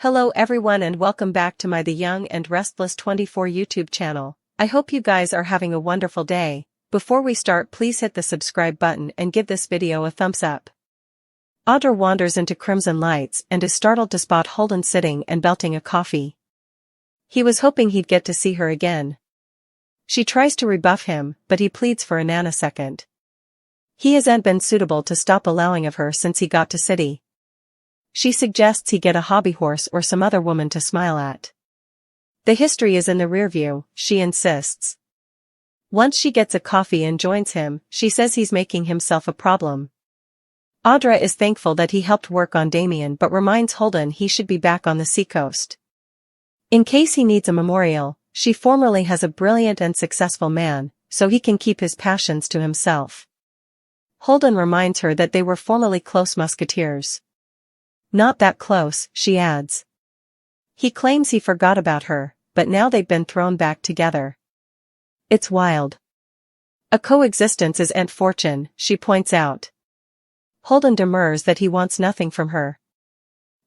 Hello everyone and welcome back to my The Young and Restless 24 YouTube channel. I hope you guys are having a wonderful day. Before we start, please hit the subscribe button and give this video a thumbs up. Audra wanders into Crimson Lights and is startled to spot Holden sitting and belting a coffee. He was hoping he'd get to see her again. She tries to rebuff him, but he pleads for a nanosecond. He hasn't been suitable to stop allowing of her since he got to city. She suggests he get a hobby horse or some other woman to smile at. The history is in the rear view, she insists. Once she gets a coffee and joins him, she says he's making himself a problem. Audra is thankful that he helped work on Damien but reminds Holden he should be back on the seacoast. In case he needs a memorial, she formerly has a brilliant and successful man, so he can keep his passions to himself. Holden reminds her that they were formerly close musketeers. Not that close, she adds. He claims he forgot about her, but now they've been thrown back together. It's wild. A coexistence is Aunt Fortune, she points out. Holden demurs that he wants nothing from her.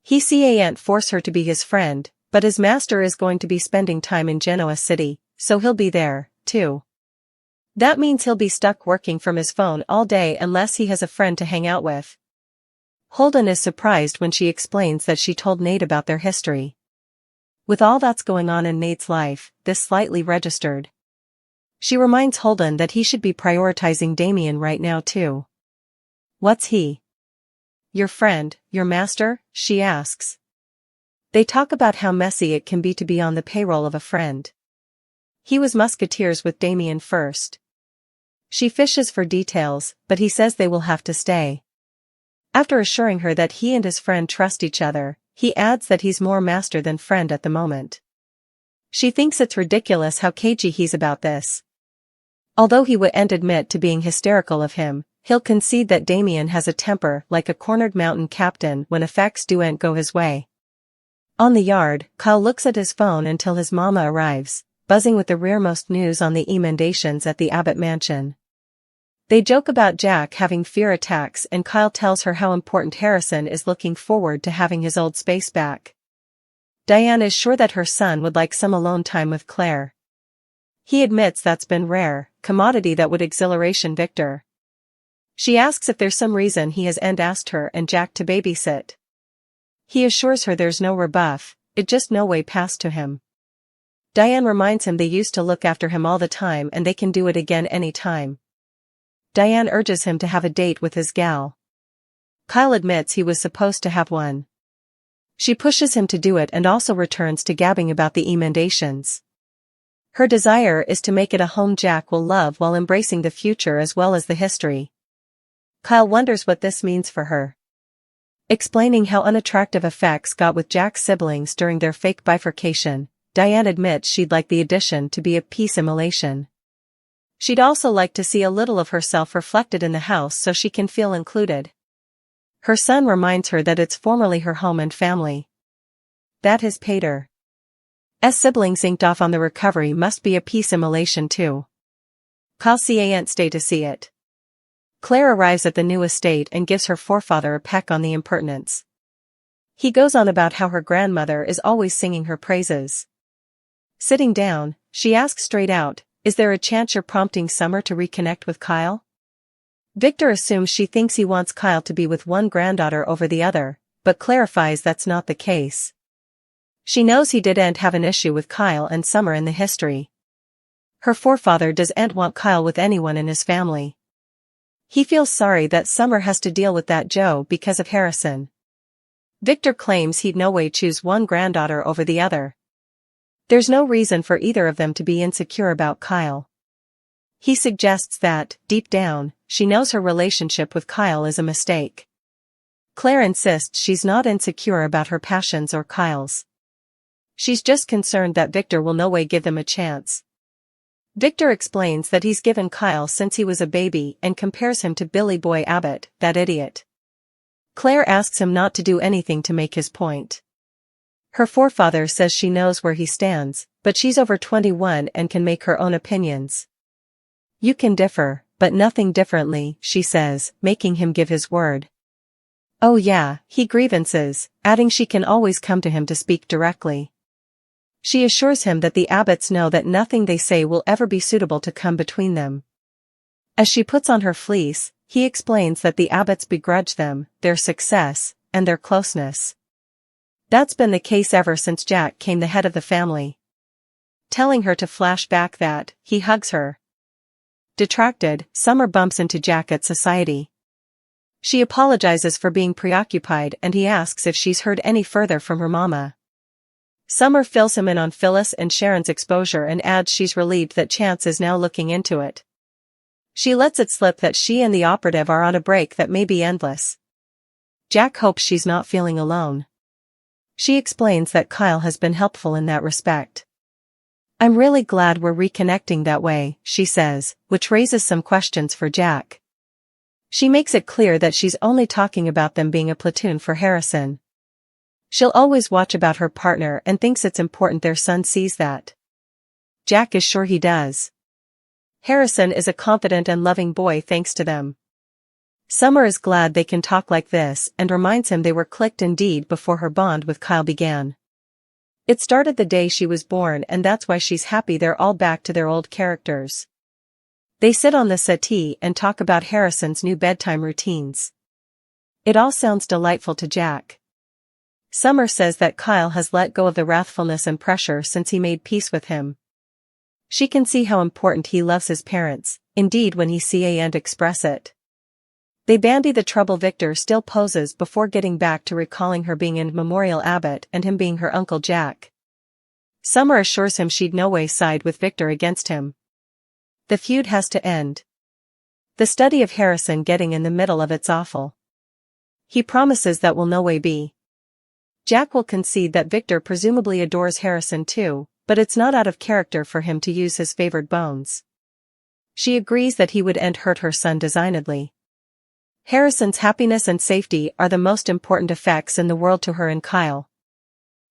He can't force her to be his friend, but his master is going to be spending time in Genoa City, so he'll be there, too. That means he'll be stuck working from his phone all day unless he has a friend to hang out with. Holden is surprised when she explains that she told Nate about their history. With all that's going on in Nate's life, this slightly registered. She reminds Holden that he should be prioritizing Damien right now too. What's he? Your friend, your master? She asks. They talk about how messy it can be to be on the payroll of a friend. He was musketeers with Damien first. She fishes for details, but he says they will have to stay. After assuring her that he and his friend trust each other, he adds that he's more master than friend at the moment. She thinks it's ridiculous how cagey he's about this. Although he wouldn't admit to being hysterical of him, he'll concede that Damien has a temper like a cornered mountain captain when effects don't go his way. On the yard, Kyle looks at his phone until his mama arrives, buzzing with the rearmost news on the emendations at the Abbott mansion. They joke about Jack having fear attacks and Kyle tells her how important Harrison is looking forward to having his old space back. Diane is sure that her son would like some alone time with Claire. He admits that's been rare, commodity that would exhilaration Victor. She asks if there's some reason he hasn't asked her and Jack to babysit. He assures her there's no rebuff, it just no way passed to him. Diane reminds him they used to look after him all the time and they can do it again any time. Diane urges him to have a date with his gal. Kyle admits he was supposed to have one. She pushes him to do it and also returns to gabbing about the emendations. Her desire is to make it a home Jack will love while embracing the future as well as the history. Kyle wonders what this means for her. Explaining how unattractive effects got with Jack's siblings during their fake bifurcation, Diane admits she'd like the addition to be a peace immolation. She'd also like to see a little of herself reflected in the house so she can feel included. Her son reminds her that it's formerly her home and family. That his pater. Siblings inked off on the recovery must be a peace immolation too. Kyle can't stay to see it. Claire arrives at the new estate and gives her forefather a peck on the impertinence. He goes on about how her grandmother is always singing her praises. Sitting down, she asks straight out, is there a chance you're prompting Summer to reconnect with Kyle? Victor assumes she thinks he wants Kyle to be with one granddaughter over the other, but clarifies that's not the case. She knows he didn't have an issue with Kyle and Summer in the history. Her forefather doesn't want Kyle with anyone in his family. He feels sorry that Summer has to deal with that Joe because of Harrison. Victor claims he'd no way choose one granddaughter over the other. There's no reason for either of them to be insecure about Kyle. He suggests that, deep down, she knows her relationship with Kyle is a mistake. Claire insists she's not insecure about her passions or Kyle's. She's just concerned that Victor will no way give them a chance. Victor explains that he's given Kyle since he was a baby and compares him to Billy Boy Abbott, that idiot. Claire asks him not to do anything to make his point. Her forefather says she knows where he stands, but she's over 21 and can make her own opinions. You can differ, but nothing differently, she says, making him give his word. Oh yeah, he grievances, adding she can always come to him to speak directly. She assures him that the Abbotts know that nothing they say will ever be suitable to come between them. As she puts on her fleece, he explains that the Abbotts begrudge them, their success, and their closeness. That's been the case ever since Jack came the head of the family. Telling her to flash back that, he hugs her. Detracted, Summer bumps into Jack at society. She apologizes for being preoccupied and he asks if she's heard any further from her mama. Summer fills him in on Phyllis and Sharon's exposure and adds she's relieved that Chance is now looking into it. She lets it slip that she and the operative are on a break that may be endless. Jack hopes she's not feeling alone. She explains that Kyle has been helpful in that respect. I'm really glad we're reconnecting that way, she says, which raises some questions for Jack. She makes it clear that she's only talking about them being a platoon for Harrison. She'll always watch about her partner and thinks it's important their son sees that. Jack is sure he does. Harrison is a confident and loving boy thanks to them. Summer is glad they can talk like this and reminds him they were clicked indeed before her bond with Kyle began. It started the day she was born and that's why she's happy they're all back to their old characters. They sit on the settee and talk about Harrison's new bedtime routines. It all sounds delightful to Jack. Summer says that Kyle has let go of the wrathfulness and pressure since he made peace with him. She can see how important he loves his parents, indeed when he see and express it. They bandy the trouble Victor still poses before getting back to recalling her being in Memorial Abbott and him being her Uncle Jack. Summer assures him she'd no way side with Victor against him. The feud has to end. The study of Harrison getting in the middle of it's awful. He promises that will no way be. Jack will concede that Victor presumably adores Harrison too, but it's not out of character for him to use his favored bones. She agrees that he would end hurt her son designedly. Harrison's happiness and safety are the most important effects in the world to her and Kyle.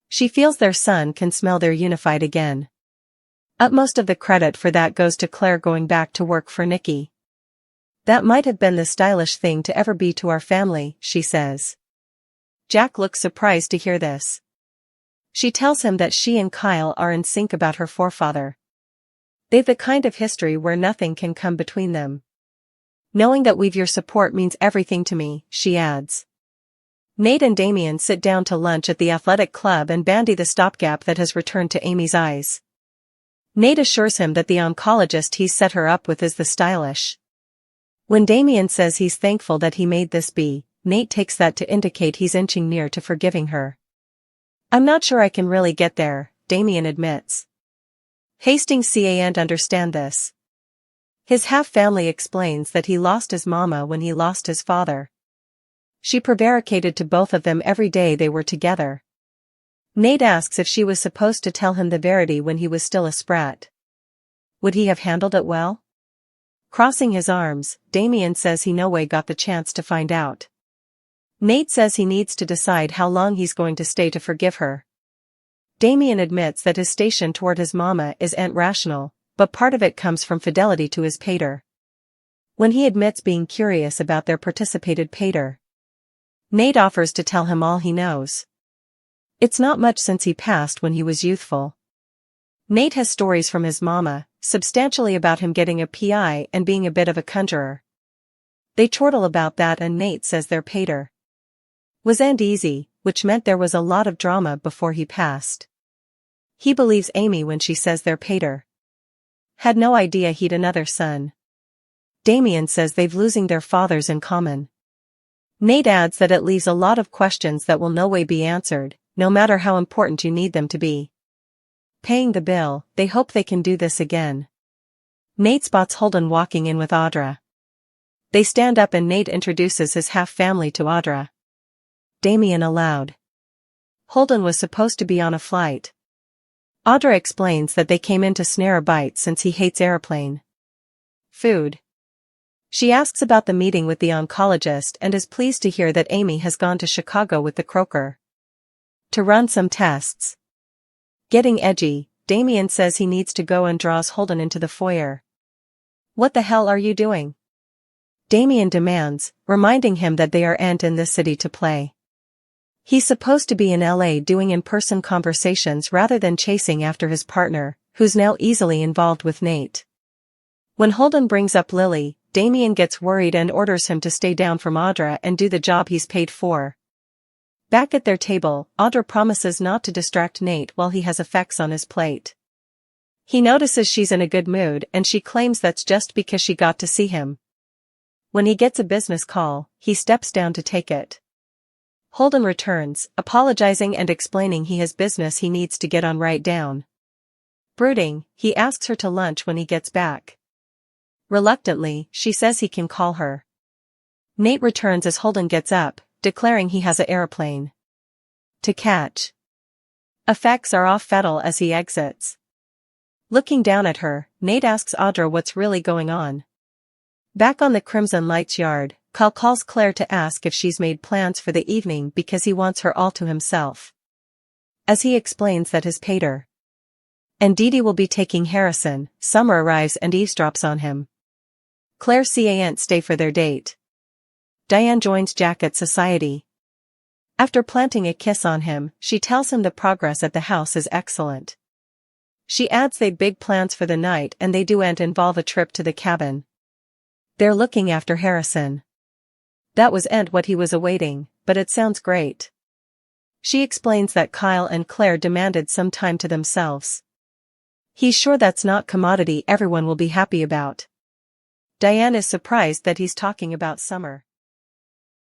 She feels their son can smell they're unified again. Utmost of the credit for that goes to Claire going back to work for Nikki. That might have been the stylish thing to ever be to our family, she says. Jack looks surprised to hear this. She tells him that she and Kyle are in sync about her forefather. They've the kind of history where nothing can come between them. Knowing that we've your support means everything to me, she adds. Nate and Damien sit down to lunch at the athletic club and bandy the stopgap that has returned to Amy's eyes. Nate assures him that the oncologist he's set her up with is the stylish. When Damien says he's thankful that he made this be, Nate takes that to indicate he's inching near to forgiving her. I'm not sure I can really get there, Damien admits. Hastings can't understand this. His half-family explains that he lost his mama when he lost his father. She prevaricated to both of them every day they were together. Nate asks if she was supposed to tell him the verity when he was still a sprat. Would he have handled it well? Crossing his arms, Damien says he no way got the chance to find out. Nate says he needs to decide how long he's going to stay to forgive her. Damien admits that his station toward his mama isn't rational, but part of it comes from fidelity to his pater. When he admits being curious about their participated pater, Nate offers to tell him all he knows. It's not much since he passed when he was youthful. Nate has stories from his mama, substantially about him getting a PI and being a bit of a conjurer. They chortle about that and Nate says their pater wasn't easy, which meant there was a lot of drama before he passed. He believes Amy when she says their pater had no idea he'd another son. Damien says they've losing their fathers in common. Nate adds that it leaves a lot of questions that will no way be answered, no matter how important you need them to be. Paying the bill, they hope they can do this again. Nate spots Holden walking in with Audra. They stand up and Nate introduces his half-family to Audra. Damien aloud. Holden was supposed to be on a flight. Audra explains that they came in to snare a bite since he hates airplane food. She asks about the meeting with the oncologist and is pleased to hear that Amy has gone to Chicago with the Croker to run some tests. Getting edgy, Damien says he needs to go and draws Holden into the foyer. What the hell are you doing? Damien demands, reminding him that they aren't in this city to play. He's supposed to be in LA doing in-person conversations rather than chasing after his partner, who's now easily involved with Nate. When Holden brings up Lily, Damien gets worried and orders him to stay down from Audra and do the job he's paid for. Back at their table, Audra promises not to distract Nate while he has effects on his plate. He notices she's in a good mood and she claims that's just because she got to see him. When he gets a business call, he steps down to take it. Holden returns, apologizing and explaining he has business he needs to get on right down. Brooding, he asks her to lunch when he gets back. Reluctantly, she says he can call her. Nate returns as Holden gets up, declaring he has an airplane to catch. Effects are off Fettel as he exits. Looking down at her, Nate asks Audra what's really going on. Back on the Crimson Lights yard, Kyle calls Claire to ask if she's made plans for the evening because he wants her all to himself. As he explains that his pater and Dee Dee will be taking Harrison, Summer arrives and eavesdrops on him. Claire can't stay for their date. Diane joins Jack at society. After planting a kiss on him, she tells him the progress at the house is excellent. She adds they'd big plans for the night and they do involve a trip to the cabin. They're looking after Harrison. That wasn't what he was awaiting, but it sounds great. She explains that Kyle and Claire demanded some time to themselves. He's sure that's not commodity everyone will be happy about. Diane is surprised that he's talking about Summer.